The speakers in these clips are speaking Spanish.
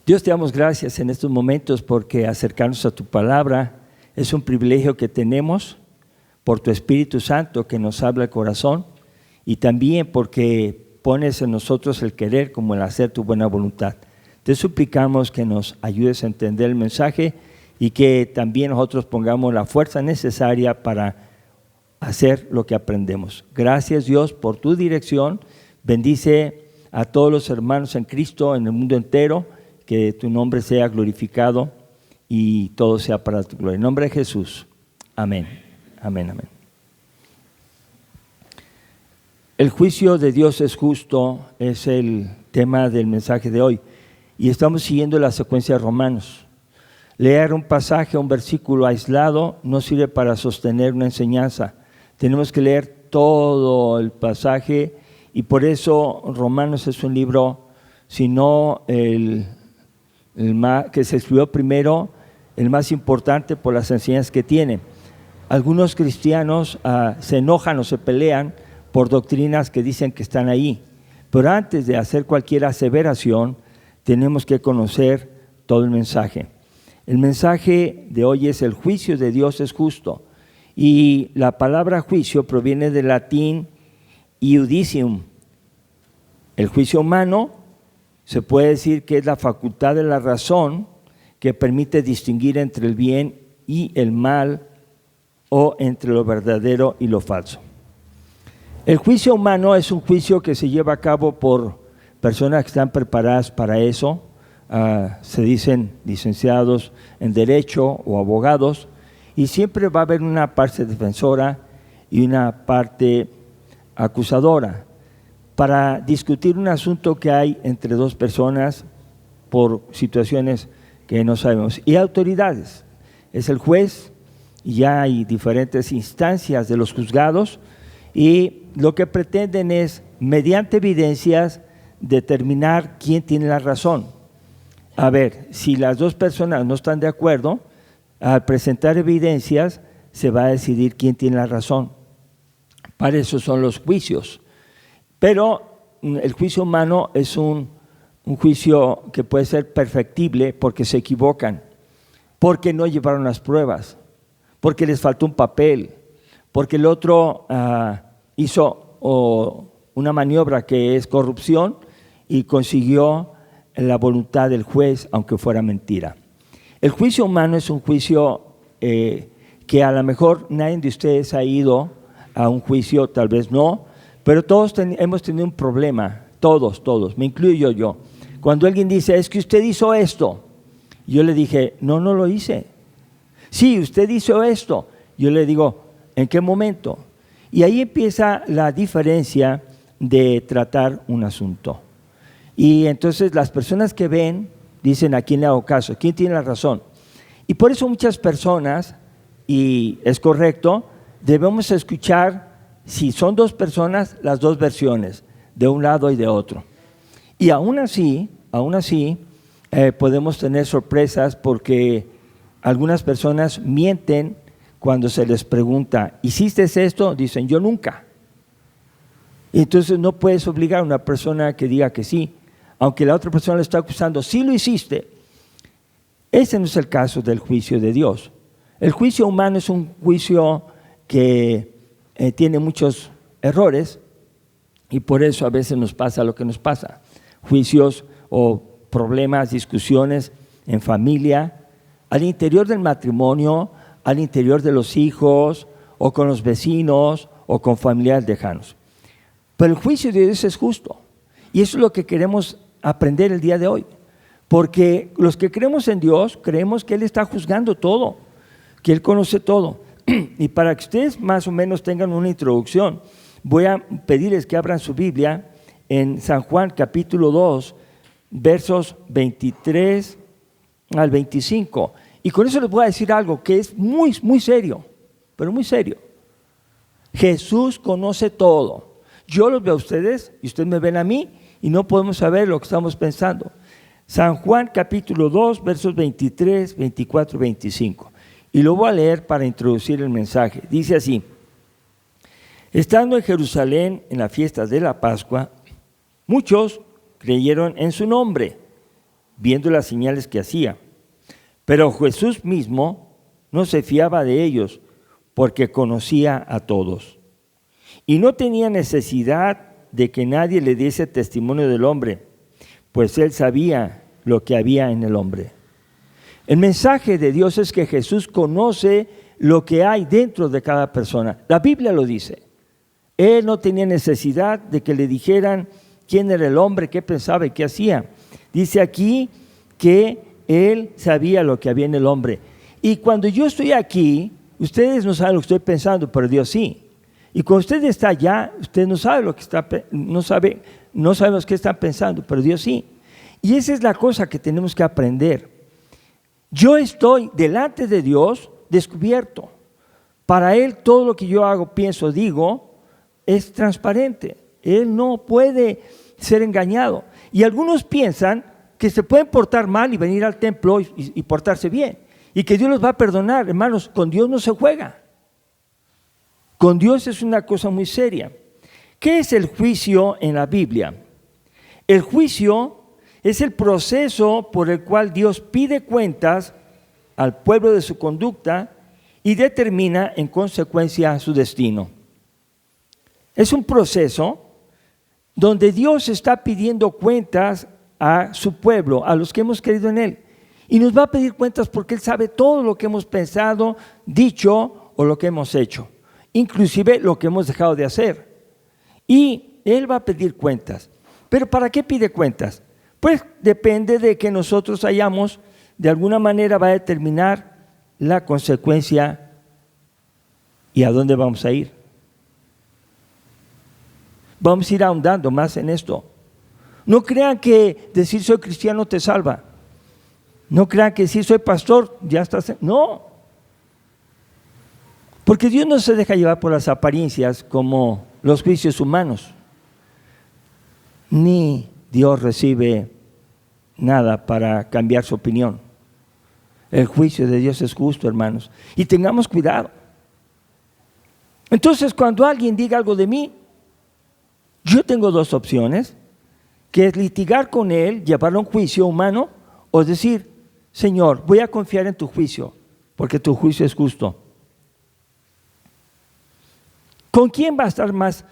Dios, te damos gracias en estos momentos porque acercarnos a tu palabra es un privilegio que tenemos por tu Espíritu Santo que nos habla el corazón y también porque pones en nosotros el querer como el hacer tu buena voluntad. Te suplicamos que nos ayudes a entender el mensaje y que también nosotros pongamos la fuerza necesaria para hacer lo que aprendemos. Gracias, Dios, por tu dirección. Bendice a todos los hermanos en Cristo en el mundo entero, que tu nombre sea glorificado y todo sea para tu gloria. En nombre de Jesús. Amén. Amén, amén. El juicio de Dios es justo, es el tema del mensaje de hoy. Y estamos siguiendo la secuencia de Romanos. Leer un pasaje, un versículo aislado, no sirve para sostener una enseñanza. Tenemos que leer todo el pasaje y por eso Romanos es un libro, sino que se escribió primero, el más importante por las enseñanzas que tiene. Algunos cristianos se enojan o se pelean por doctrinas que dicen que están ahí, pero antes de hacer cualquier aseveración, tenemos que conocer todo el mensaje. El mensaje de hoy es: el juicio de Dios es justo. Y la palabra juicio proviene del latín iudicium. El juicio humano se puede decir que es la facultad de la razón que permite distinguir entre el bien y el mal o entre lo verdadero y lo falso. El juicio humano es un juicio que se lleva a cabo por personas que están preparadas para eso. Se dicen licenciados en Derecho o abogados, y siempre va a haber una parte defensora y una parte acusadora para discutir un asunto que hay entre dos personas por situaciones que no sabemos. Y autoridades, es el juez, y ya hay diferentes instancias de los juzgados, y lo que pretenden es, mediante evidencias, determinar quién tiene la razón. A ver, si las dos personas no están de acuerdo, al presentar evidencias se va a decidir quién tiene la razón. Para eso son los juicios. Pero el juicio humano es un juicio que puede ser perfectible porque se equivocan, porque no llevaron las pruebas, porque les faltó un papel, porque el otro hizo una maniobra que es corrupción y consiguió la voluntad del juez, aunque fuera mentira. El juicio humano es un juicio que a lo mejor nadie de ustedes ha ido a un juicio, tal vez no, pero todos hemos tenido un problema, todos, me incluyo yo. Cuando alguien dice, es que usted hizo esto, yo le dije, no lo hice. Sí, usted hizo esto. Yo le digo, ¿en qué momento? Y ahí empieza la diferencia de tratar un asunto. Y entonces las personas que ven dicen, ¿a quién le hago caso? ¿Quién tiene la razón? Y por eso muchas personas, y es correcto, debemos escuchar, si son dos personas, las dos versiones, de un lado y de otro. Y aún así, podemos tener sorpresas porque algunas personas mienten cuando se les pregunta, ¿hiciste esto? Dicen, yo nunca. Y entonces no puedes obligar a una persona que diga que sí, aunque la otra persona le está acusando, sí lo hiciste. Ese no es el caso del juicio de Dios. El juicio humano es un juicio que tiene muchos errores y por eso a veces nos pasa lo que nos pasa. Juicios o problemas, discusiones en familia, al interior del matrimonio, al interior de los hijos o con los vecinos o con familiares lejanos. Pero el juicio de Dios es justo y eso es lo que queremos aprender el día de hoy, porque los que creemos en Dios creemos que Él está juzgando todo, que Él conoce todo. Y para que ustedes más o menos tengan una introducción, voy a pedirles que abran su Biblia en San Juan capítulo 2, versos 23 al 25. Y con eso les voy a decir algo que es muy, muy serio, pero muy serio. Jesús conoce todo. Yo los veo a ustedes y ustedes me ven a mí y no podemos saber lo que estamos pensando. San Juan capítulo 2, versos 23, 24 y 25. Y lo voy a leer para introducir el mensaje. Dice así: estando en Jerusalén en la fiesta de la Pascua, muchos creyeron en su nombre. viendo las señales que hacía. Pero Jesús mismo no se fiaba de ellos, porque conocía a todos. Y no tenía necesidad de que nadie le diese testimonio del hombre, pues él sabía lo que había en el hombre. El mensaje de Dios es que Jesús conoce lo que hay dentro de cada persona. La Biblia lo dice. Él no tenía necesidad de que le dijeran quién era el hombre, qué pensaba y qué hacía. Dice aquí que él sabía lo que había en el hombre. Y cuando yo estoy aquí, ustedes no saben lo que estoy pensando, pero Dios sí. Y cuando usted está allá, usted no sabe lo que no sabemos qué están pensando, pero Dios sí. Y esa es la cosa que tenemos que aprender. Yo estoy delante de Dios descubierto. Para Él todo lo que yo hago, pienso, digo, es transparente. Él no puede ser engañado. Y algunos piensan que se pueden portar mal y venir al templo y portarse bien. Y que Dios los va a perdonar. Hermanos, con Dios no se juega. Con Dios es una cosa muy seria. ¿Qué es el juicio en la Biblia? El juicio es el proceso por el cual Dios pide cuentas al pueblo de su conducta y determina en consecuencia su destino. Es un proceso donde Dios está pidiendo cuentas a su pueblo, a los que hemos creído en Él. Y nos va a pedir cuentas porque Él sabe todo lo que hemos pensado, dicho o lo que hemos hecho. Inclusive lo que hemos dejado de hacer. Y Él va a pedir cuentas. ¿Pero para qué pide cuentas? Pues depende de que nosotros hayamos, de alguna manera va a determinar la consecuencia y a dónde vamos a ir. Vamos a ir ahondando más en esto. No crean que decir soy cristiano te salva. No crean que decir soy pastor ya estás. No. Porque Dios no se deja llevar por las apariencias como los juicios humanos. Ni Dios recibe nada para cambiar su opinión. El juicio de Dios es justo, hermanos. Y tengamos cuidado. Entonces, cuando alguien diga algo de mí, yo tengo dos opciones, que es litigar con él, llevarlo a un juicio humano, o decir, Señor, voy a confiar en tu juicio, porque tu juicio es justo. ¿Con quién va a estar más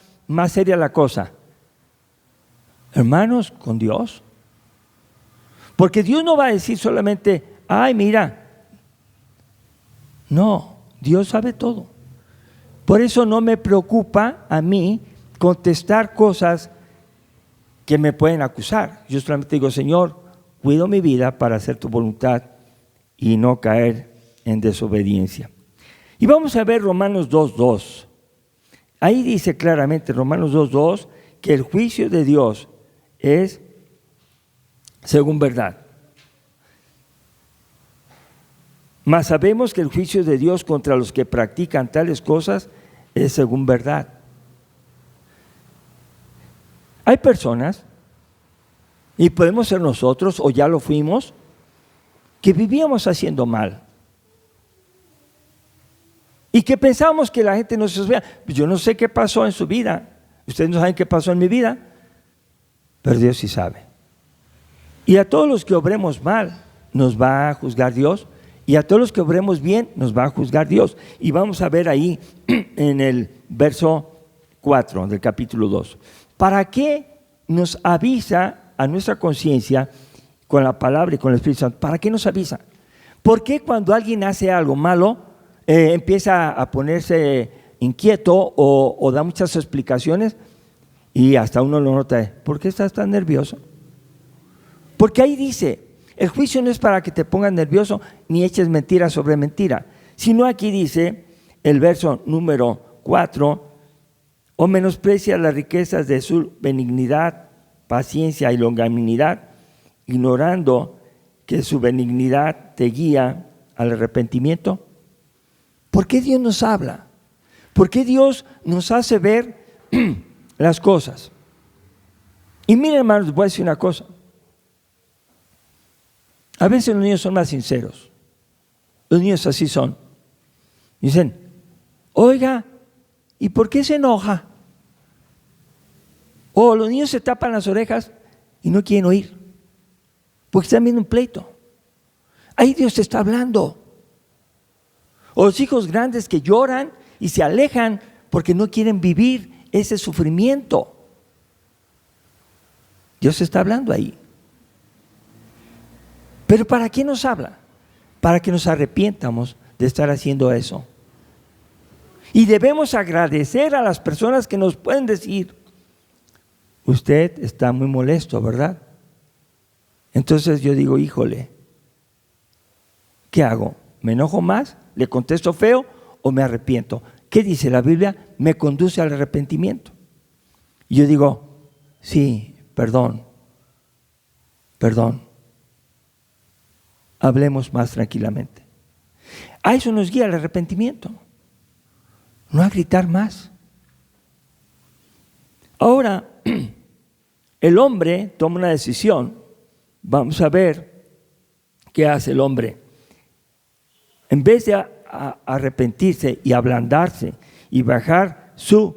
seria la cosa? Hermanos, con Dios. Porque Dios no va a decir solamente, ay, mira. No, Dios sabe todo. Por eso no me preocupa a mí contestar cosas que me pueden acusar. Yo solamente digo, Señor, cuido mi vida para hacer tu voluntad y no caer en desobediencia. Y vamos a ver Romanos 2:2. Ahí dice claramente Romanos 2:2 que el juicio de Dios es según verdad. Mas sabemos que el juicio de Dios contra los que practican tales cosas es según verdad. Hay personas, y podemos ser nosotros, o ya lo fuimos, que vivíamos haciendo mal. Y que pensábamos que la gente no se vea. Yo no sé qué pasó en su vida. Ustedes no saben qué pasó en mi vida. Pero Dios sí sabe. Y a todos los que obremos mal, nos va a juzgar Dios. Y a todos los que obremos bien, nos va a juzgar Dios. Y vamos a ver ahí en el verso 4 del capítulo 2. ¿Para qué nos avisa a nuestra conciencia con la palabra y con el Espíritu Santo? ¿Para qué nos avisa? ¿Por qué cuando alguien hace algo malo, empieza a ponerse inquieto o da muchas explicaciones y hasta uno lo nota? ¿Por qué estás tan nervioso? Porque ahí dice, el juicio no es para que te pongas nervioso ni eches mentira sobre mentira, sino aquí dice el verso número 4, o menosprecia las riquezas de su benignidad, paciencia y longanimidad, ignorando que su benignidad te guía al arrepentimiento. ¿Por qué Dios nos habla? ¿Por qué Dios nos hace ver las cosas? Y miren, hermanos, les voy a decir una cosa. A veces los niños son más sinceros. Los niños así son. Dicen, oiga, ¿y por qué se enoja? O los niños se tapan las orejas y no quieren oír. porque están viendo un pleito. Ahí Dios te está hablando. O los hijos grandes que lloran y se alejan porque no quieren vivir ese sufrimiento. Dios está hablando ahí. Pero ¿para qué nos habla? Para que nos arrepientamos de estar haciendo eso. Y debemos agradecer a las personas que nos pueden decir: usted está muy molesto, ¿verdad? Entonces yo digo: híjole, ¿qué hago? ¿Me enojo más? ¿Le contesto feo o me arrepiento? ¿Qué dice la Biblia? Me conduce al arrepentimiento. Y yo digo: sí, perdón. Hablemos más tranquilamente. A eso nos guía el arrepentimiento, no a gritar más. Ahora, el hombre toma una decisión. Vamos a ver qué hace el hombre. En vez de arrepentirse y ablandarse y bajar su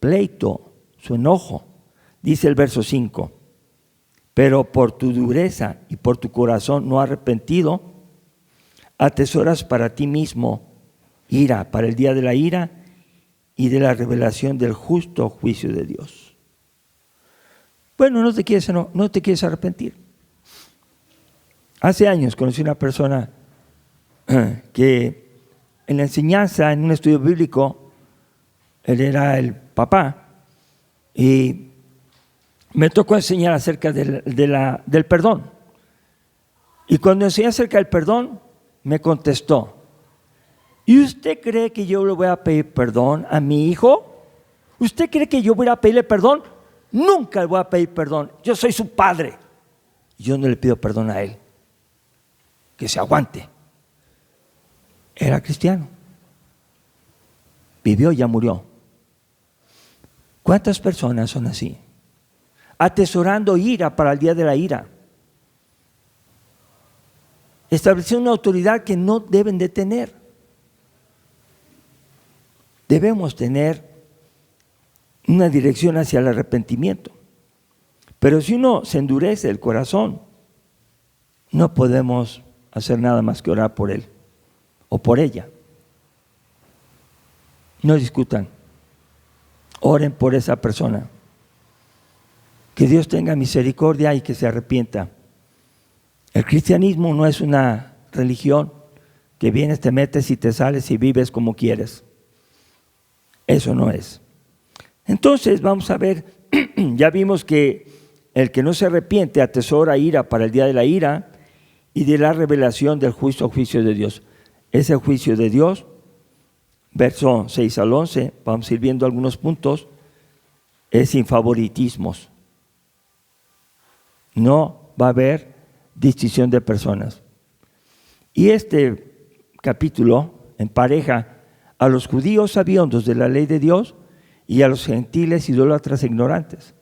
pleito, su enojo, dice el verso 5: pero por tu dureza y por tu corazón no arrepentido, atesoras para ti mismo ira, para el día de la ira y de la revelación del justo juicio de Dios. Bueno, no te quieres arrepentir. Hace años conocí una persona que en la enseñanza, en un estudio bíblico, él era el papá y me tocó enseñar acerca del perdón. Y cuando enseñé acerca del perdón, me contestó: ¿y usted cree que yo le voy a pedir perdón a mi hijo? ¿Usted cree que yo voy a pedirle perdón? Nunca le voy a pedir perdón. Yo soy su padre. Yo no le pido perdón a él. Que se aguante. Era cristiano. Vivió y ya murió. ¿Cuántas personas son así? Atesorando ira para el día de la ira. Estableció una autoridad que no deben de tener. Debemos tener una dirección hacia el arrepentimiento. Pero si uno se endurece el corazón, no podemos hacer nada más que orar por él o por ella. No discutan. Oren por esa persona. Que Dios tenga misericordia y que se arrepienta. El cristianismo no es una religión que vienes, te metes y te sales y vives como quieres. Eso no es. Entonces vamos a ver, ya vimos que el que no se arrepiente atesora ira para el día de la ira y de la revelación del justo juicio de Dios. Ese juicio de Dios, verso 6 al 11, vamos a ir viendo algunos puntos, es sin favoritismos. No va a haber distinción de personas. Y este capítulo empareja a los judíos sabiondos de la ley de Dios y a los gentiles idólatras e ignorantes,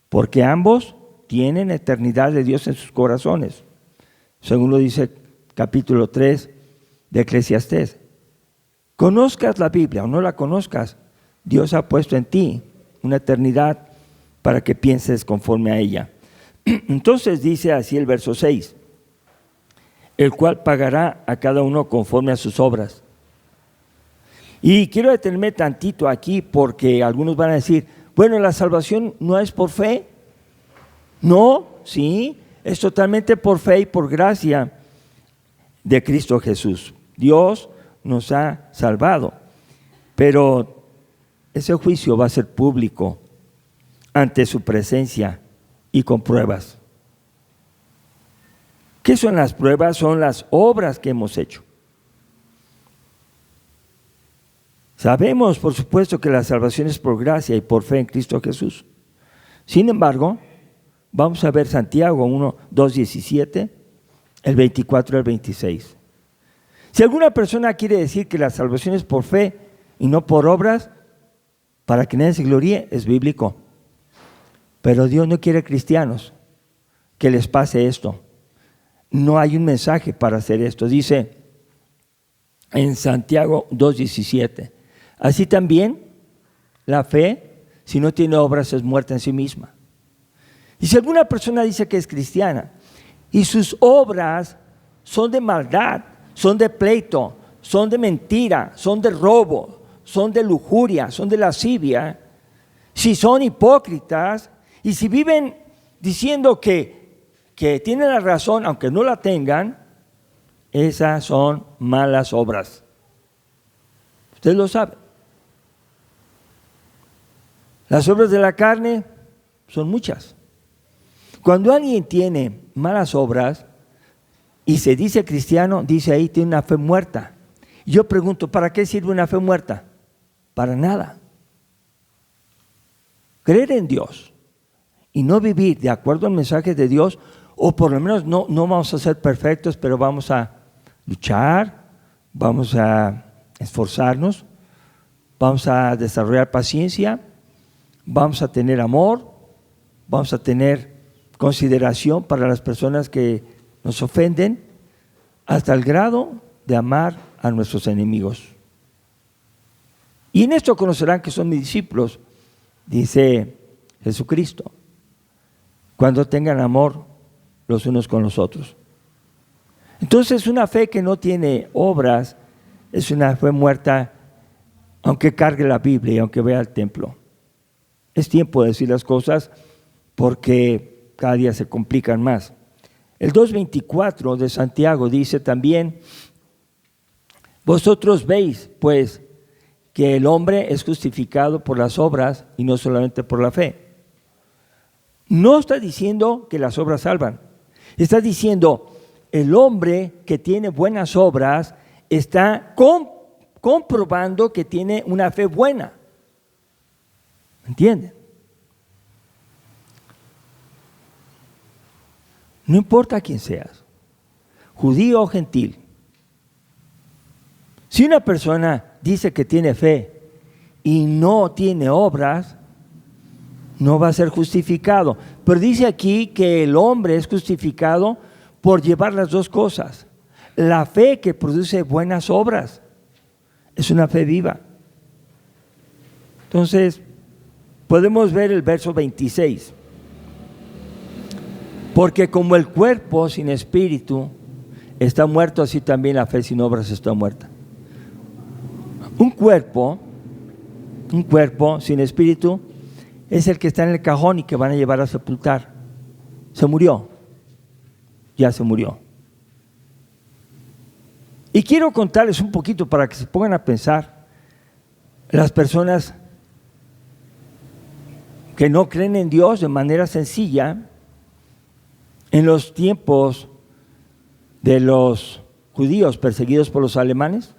porque ambos tienen eternidad de Dios en sus corazones, según lo dice capítulo 3 de Eclesiastés. Conozcas la Biblia o no la conozcas, Dios ha puesto en ti una eternidad para que pienses conforme a ella. Entonces dice así el verso 6: el cual pagará a cada uno conforme a sus obras. Y quiero detenerme tantito aquí porque algunos van a decir: bueno, la salvación no es por fe. No, sí, es totalmente por fe y por gracia de Cristo Jesús. Dios nos ha salvado, pero ese juicio va a ser público ante su presencia y con pruebas. ¿Qué son las pruebas? Son las obras que hemos hecho. Sabemos, por supuesto, que la salvación es por gracia y por fe en Cristo Jesús. Sin embargo, vamos a ver Santiago 2:17, el 24 al 26. Si alguna persona quiere decir que la salvación es por fe y no por obras, para que nadie se gloríe, es bíblico. Pero Dios no quiere cristianos que les pase esto. No hay un mensaje para hacer esto. Dice en Santiago 2:17, así también la fe, si no tiene obras, es muerta en sí misma. Y si alguna persona dice que es cristiana, y sus obras son de maldad, son de pleito, son de mentira, son de robo, son de lujuria, son de lascivia, si son hipócritas y si viven diciendo que tienen la razón aunque no la tengan, esas son malas obras. Usted lo sabe. Las obras de la carne son muchas. Cuando alguien tiene malas obras y se dice cristiano, dice ahí, tiene una fe muerta. Yo pregunto, ¿para qué sirve una fe muerta? Para nada. Creer en Dios y no vivir de acuerdo al mensaje de Dios, o por lo menos no vamos a ser perfectos, pero vamos a luchar, vamos a esforzarnos, vamos a desarrollar paciencia, vamos a tener amor, vamos a tener consideración para las personas que nos ofenden, hasta el grado de amar a nuestros enemigos. Y en esto conocerán que son mis discípulos, dice Jesucristo, cuando tengan amor los unos con los otros. Entonces, una fe que no tiene obras es una fe muerta, aunque cargue la Biblia y aunque vea el templo. Es tiempo de decir las cosas porque cada día se complican más. El 2:24 de Santiago dice también: vosotros veis, pues, que el hombre es justificado por las obras y no solamente por la fe. No está diciendo que las obras salvan. Está diciendo, el hombre que tiene buenas obras está comprobando que tiene una fe buena. ¿Entienden? No importa quién seas, judío o gentil. Si una persona dice que tiene fe y no tiene obras, no va a ser justificado. Pero dice aquí que el hombre es justificado por llevar las dos cosas. La fe que produce buenas obras es una fe viva. Entonces, podemos ver el verso 26. Porque como el cuerpo sin espíritu está muerto, así también la fe sin obras está muerta. Un cuerpo sin espíritu es el que está en el cajón y que van a llevar a sepultar. Se murió, ya se murió. Y quiero contarles un poquito para que se pongan a pensar las personas que no creen en Dios de manera sencilla. En los tiempos de los judíos perseguidos por los alemanes,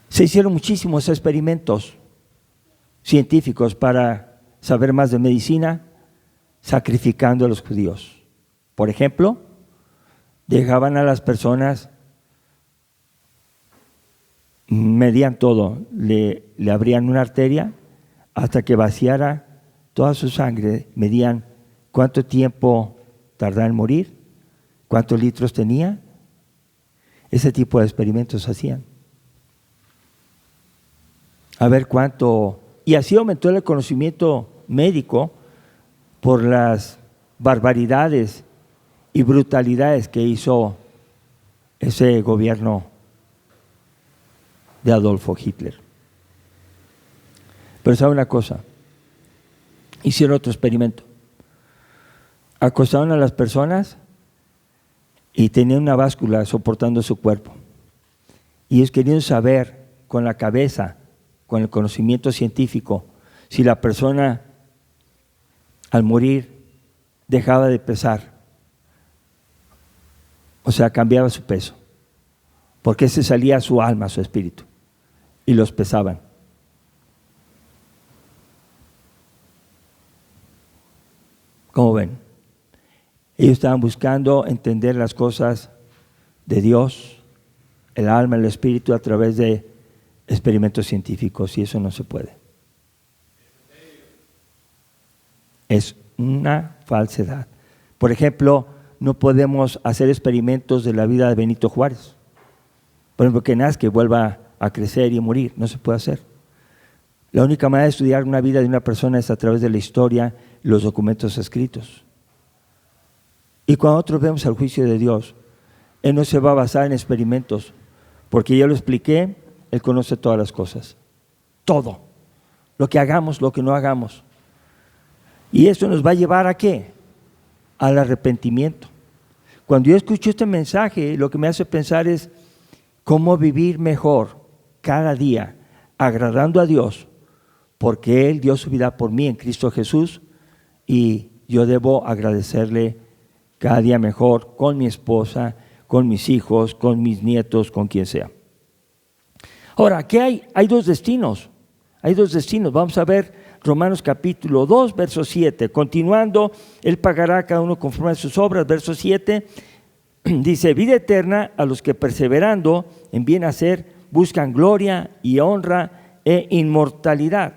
se hicieron muchísimos experimentos científicos para saber más de medicina, sacrificando a los judíos. Por ejemplo, dejaban a las personas, medían todo, le abrían una arteria hasta que vaciara toda su sangre, medían cuánto tiempo tardaba en morir, cuántos litros tenía. Ese tipo de experimentos hacían. A ver cuánto. Y así aumentó el conocimiento médico por las barbaridades y brutalidades que hizo ese gobierno de Adolfo Hitler. Pero ¿sabe una cosa? Hicieron otro experimento. Acostaron a las personas y tenían una báscula soportando su cuerpo. Y ellos querían saber con la cabeza, con el conocimiento científico, si la persona al morir dejaba de pesar, o sea, cambiaba su peso, porque se salía su alma, su espíritu, y los pesaban. ¿Cómo ven? Ellos estaban buscando entender las cosas de Dios, el alma, el espíritu, a través de experimentos científicos, y eso no se puede. Es una falsedad. Por ejemplo, no podemos hacer experimentos de la vida de Benito Juárez. Por ejemplo, que nazca y vuelva a crecer y morir, no se puede hacer. La única manera de estudiar una vida de una persona es a través de la historia y los documentos escritos. Y cuando nosotros vemos el juicio de Dios, Él no se va a basar en experimentos, porque ya lo expliqué, Él conoce todas las cosas. Todo. Lo que hagamos, lo que no hagamos. Y eso nos va a llevar ¿a qué? Al arrepentimiento. Cuando yo escucho este mensaje, lo que me hace pensar es cómo vivir mejor cada día, agradando a Dios, porque Él dio su vida por mí en Cristo Jesús y yo debo agradecerle cada día mejor con mi esposa, con mis hijos, con mis nietos, con quien sea. Ahora, ¿qué hay? Hay dos destinos. Hay dos destinos. Vamos a ver Romanos capítulo 2, verso 7. Continuando, Él pagará a cada uno conforme a sus obras. Verso 7 dice: vida eterna a los que perseverando en bien hacer buscan gloria y honra e inmortalidad.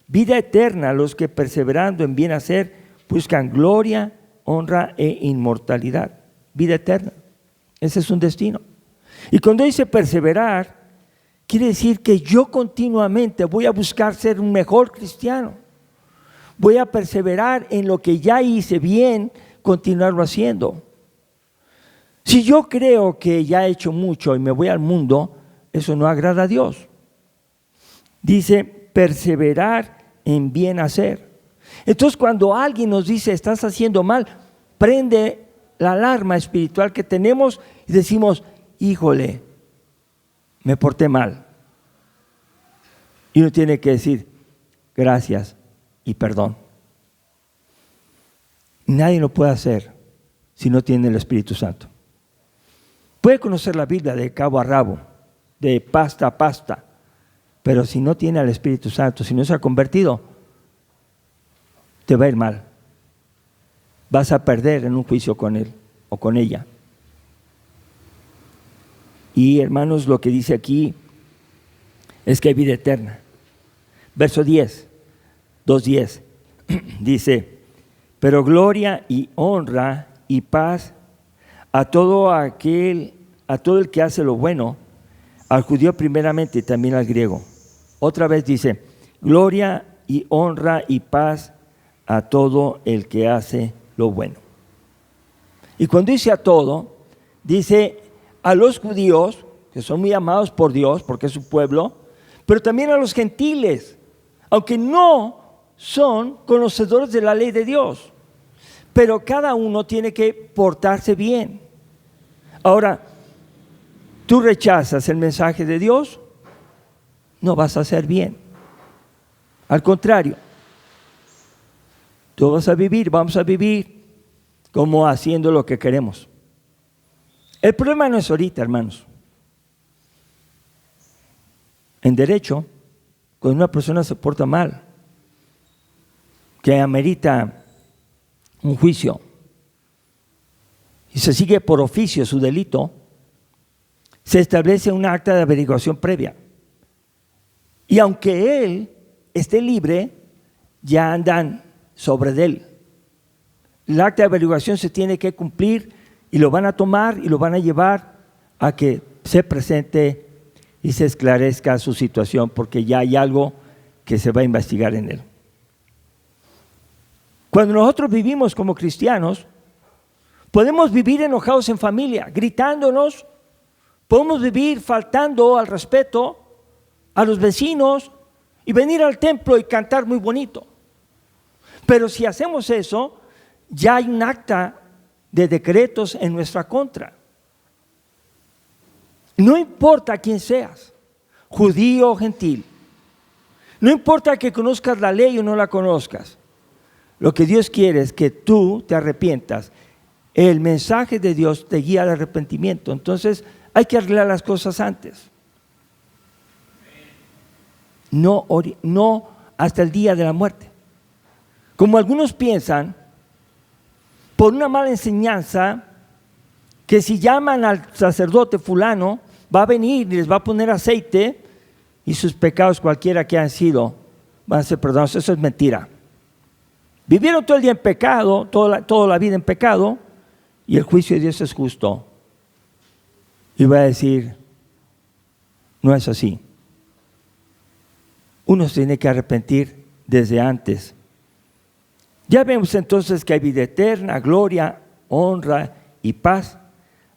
Vida eterna a los que perseverando en bien hacer buscan gloria, honra e inmortalidad. Vida eterna. Ese es un destino. Y cuando dice perseverar, quiere decir que yo continuamente voy a buscar ser un mejor cristiano. Voy a perseverar en lo que ya hice bien, continuarlo haciendo. Si yo creo que ya he hecho mucho y me voy al mundo, eso no agrada a Dios. Dice perseverar en bien hacer. Entonces, cuando alguien nos dice estás haciendo mal, prende la alarma espiritual que tenemos y decimos, híjole, me porté mal. Y uno tiene que decir gracias y perdón. Nadie lo puede hacer si no tiene el Espíritu Santo. Puede conocer la Biblia de cabo a rabo, de pasta a pasta, pero si no tiene al Espíritu Santo, si no se ha convertido, te va a ir mal. Vas a perder en un juicio con él o con ella. Y hermanos, lo que dice aquí es que hay vida eterna. Verso 10, 2:10, dice: pero gloria y honra y paz a todo el que hace lo bueno, al judío primeramente y también al griego. Otra vez dice: gloria y honra y paz a todo el que hace lo bueno. Y cuando dice a todo, dice a los judíos, que son muy amados por Dios, porque es su pueblo, pero también a los gentiles, aunque no son conocedores de la ley de Dios. Pero cada uno tiene que portarse bien. Ahora, tú rechazas el mensaje de Dios, no vas a hacer bien. Al contrario, vamos a vivir como haciendo lo que queremos. El problema no es ahorita, hermanos. En derecho, cuando una persona se porta mal, que amerita un juicio y se sigue por oficio su delito, se establece un acta de averiguación previa. Y aunque él esté libre, ya andan sobre de él. El acta de averiguación se tiene que cumplir y lo van a tomar y lo van a llevar a que se presente y se esclarezca su situación, porque ya hay algo que se va a investigar en él. Cuando nosotros vivimos como cristianos, podemos vivir enojados en familia, gritándonos, podemos vivir faltando al respeto a los vecinos y venir al templo y cantar muy bonito. Pero si hacemos eso, ya hay un acta de decretos en nuestra contra. No importa quién seas, judío o gentil. No importa que conozcas la ley o no la conozcas. Lo que Dios quiere es que tú te arrepientas. El mensaje de Dios te guía al arrepentimiento. Entonces hay que arreglar las cosas antes. No hasta el día de la muerte. Como algunos piensan, por una mala enseñanza, que si llaman al sacerdote fulano, va a venir y les va a poner aceite y sus pecados, cualquiera que han sido, van a ser perdonados. Eso es mentira. Vivieron todo el día en pecado, toda la vida en pecado, y el juicio de Dios es justo. Y va a decir, no es así. Uno se tiene que arrepentir desde antes. Ya vemos entonces que hay vida eterna, gloria, honra y paz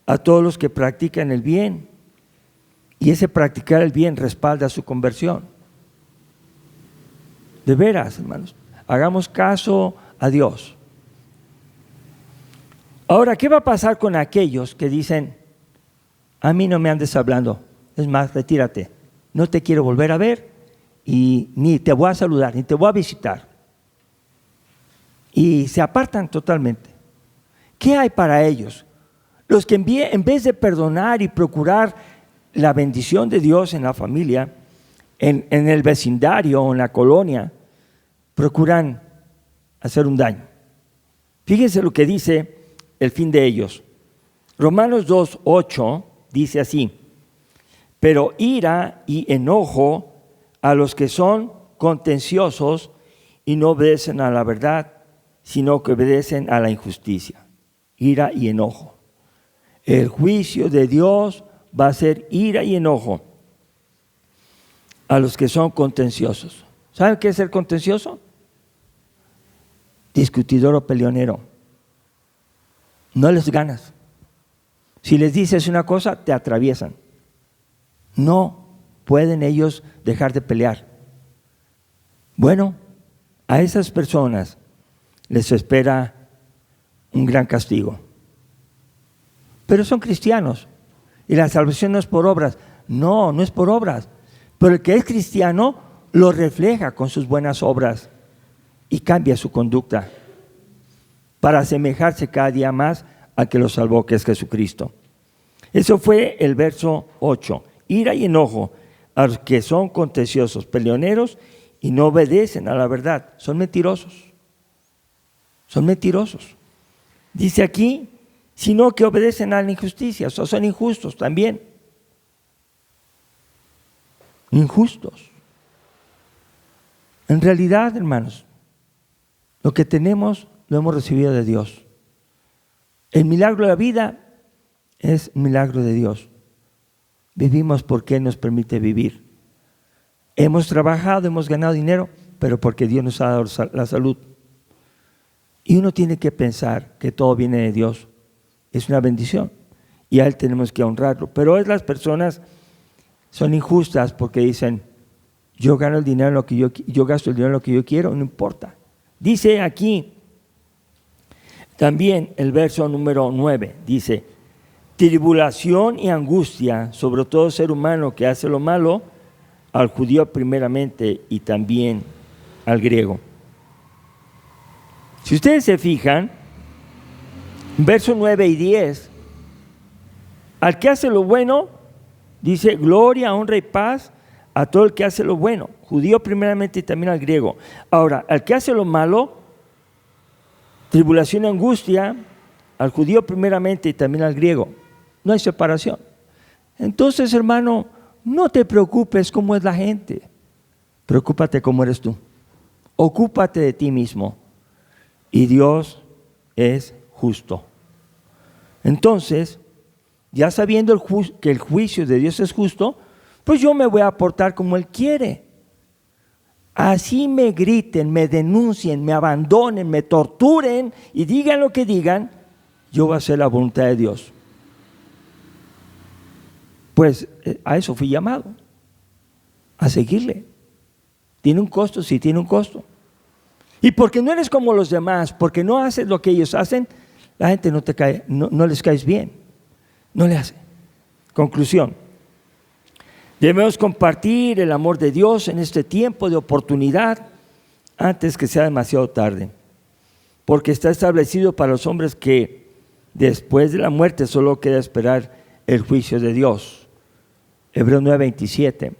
a todos los que practican el bien. Y ese practicar el bien respalda su conversión. De veras, hermanos, hagamos caso a Dios. Ahora, ¿qué va a pasar con aquellos que dicen, a mí no me andes hablando, es más, retírate, no te quiero volver a ver y ni te voy a saludar, ni te voy a visitar? Y se apartan totalmente. ¿Qué hay para ellos? Los que en vez de perdonar y procurar la bendición de Dios en la familia, en el vecindario o en la colonia, procuran hacer un daño. Fíjense lo que dice el fin de ellos. Romanos 2:8 dice así: pero ira y enojo a los que son contenciosos y no obedecen a la verdad, sino que obedecen a la injusticia. Ira y enojo. El juicio de Dios va a ser ira y enojo a los que son contenciosos. ¿Saben qué es ser contencioso? Discutidor o peleonero. No les ganas. Si les dices una cosa, te atraviesan. No pueden ellos dejar de pelear. Bueno, a esas personas les espera un gran castigo. Pero son cristianos y la salvación no es por obras. No, no es por obras. Pero el que es cristiano lo refleja con sus buenas obras y cambia su conducta para asemejarse cada día más al que lo salvó, que es Jesucristo. Eso fue el verso 8. Ira y enojo a los que son contenciosos, peleoneros y no obedecen a la verdad. Son mentirosos. Son mentirosos. Dice aquí, sino que obedecen a la injusticia. O sea, son injustos también. Injustos. En realidad, hermanos, lo que tenemos lo hemos recibido de Dios. El milagro de la vida es milagro de Dios. Vivimos porque Él nos permite vivir. Hemos trabajado, hemos ganado dinero, pero porque Dios nos ha dado la salud. Y uno tiene que pensar que todo viene de Dios. Es una bendición y a Él tenemos que honrarlo. Pero las personas son injustas porque dicen, yo gano el dinero en lo que yo gasto el dinero en lo que yo quiero, no importa. Dice aquí también el verso número 9, dice, tribulación y angustia sobre todo ser humano que hace lo malo, al judío primeramente y también al griego. Si ustedes se fijan, versos 9 y 10, al que hace lo bueno, dice gloria, honra y paz a todo el que hace lo bueno, judío primeramente y también al griego. Ahora, al que hace lo malo, tribulación y angustia, al judío primeramente y también al griego. No hay separación. Entonces, hermano, no te preocupes cómo es la gente. Preocúpate cómo eres tú. Ocúpate de ti mismo. Y Dios es justo. Entonces, ya sabiendo que el juicio de Dios es justo, pues yo me voy a portar como Él quiere. Así me griten, me denuncien, me abandonen, me torturen y digan lo que digan, yo voy a hacer la voluntad de Dios. Pues a eso fui llamado, a seguirle. ¿Tiene un costo? Sí, tiene un costo. Y porque no eres como los demás, porque no haces lo que ellos hacen, la gente no les caes bien, no le hace. Conclusión. Debemos compartir el amor de Dios en este tiempo de oportunidad antes que sea demasiado tarde, porque está establecido para los hombres que después de la muerte solo queda esperar el juicio de Dios. Hebreos 9:27.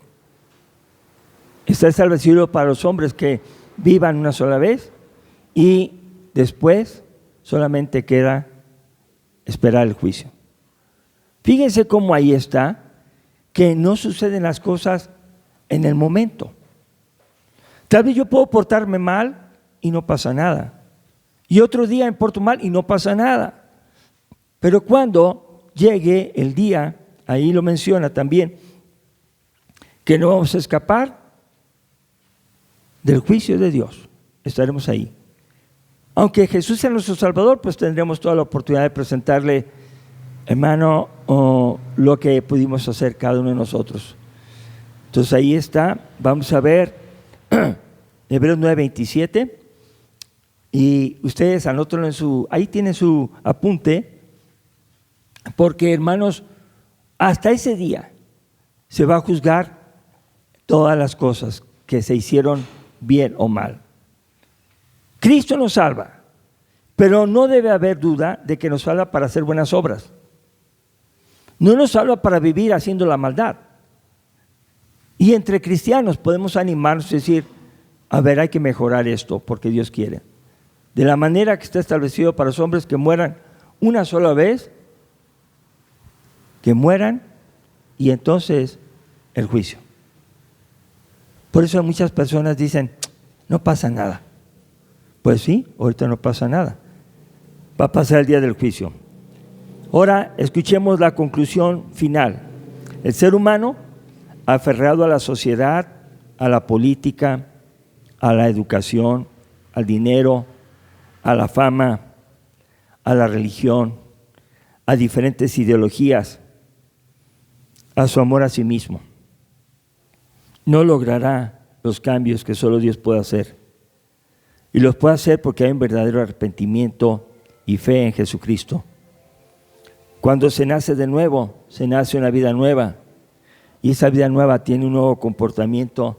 Está establecido para los hombres que vivan una sola vez y después solamente queda esperar el juicio. Fíjense cómo ahí está, que no suceden las cosas en el momento. Tal vez yo puedo portarme mal y no pasa nada. Y otro día me porto mal y no pasa nada. Pero cuando llegue el día, ahí lo menciona también, que no vamos a escapar del juicio de Dios. Estaremos ahí. Aunque Jesús sea nuestro Salvador, pues tendremos toda la oportunidad de presentarle, hermano, lo que pudimos hacer cada uno de nosotros. Entonces ahí está, vamos a ver Hebreos 9:27, y ustedes anótenlo ahí tienen su apunte, porque hermanos, hasta ese día se va a juzgar todas las cosas que se hicieron bien o mal. Cristo nos salva, pero no debe haber duda de que nos salva para hacer buenas obras. No nos salva para vivir haciendo la maldad. Y entre cristianos podemos animarnos y decir, a ver, hay que mejorar esto porque Dios quiere. De la manera que está establecido para los hombres que mueran una sola vez, que mueran y entonces el juicio. Por eso muchas personas dicen, no pasa nada. Pues sí, ahorita no pasa nada. Va a pasar el día del juicio. Ahora escuchemos la conclusión final. El ser humano, aferrado a la sociedad, a la política, a la educación, al dinero, a la fama, a la religión, a diferentes ideologías, a su amor a sí mismo, no logrará los cambios que solo Dios puede hacer. Y los puede hacer porque hay un verdadero arrepentimiento y fe en Jesucristo. Cuando se nace de nuevo, se nace una vida nueva. Y esa vida nueva tiene un nuevo comportamiento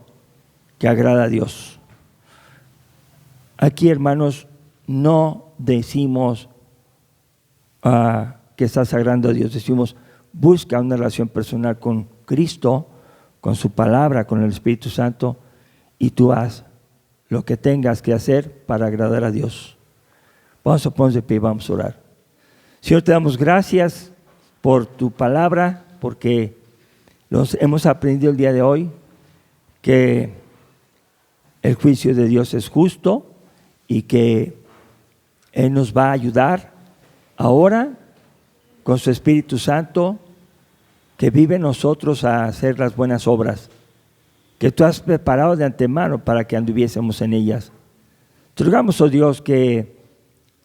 que agrada a Dios. Aquí, hermanos, no decimos que estás agradando a Dios. Decimos, busca una relación personal con Cristo, con su palabra, con el Espíritu Santo, y tú haz lo que tengas que hacer para agradar a Dios. Vamos a ponernos de pie y vamos a orar. Señor, te damos gracias por tu palabra, porque hemos aprendido el día de hoy que el juicio de Dios es justo y que Él nos va a ayudar ahora con su Espíritu Santo que vive en nosotros a hacer las buenas obras que tú has preparado de antemano para que anduviésemos en ellas. Te rogamos, oh Dios, que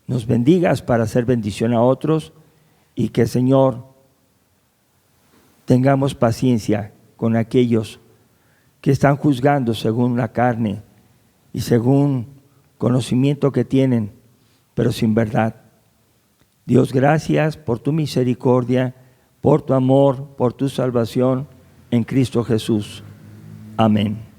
nos bendigas para hacer bendición a otros y que, Señor, tengamos paciencia con aquellos que están juzgando según la carne y según conocimiento que tienen, pero sin verdad. Dios, gracias por tu misericordia, por tu amor, por tu salvación en Cristo Jesús. Amén.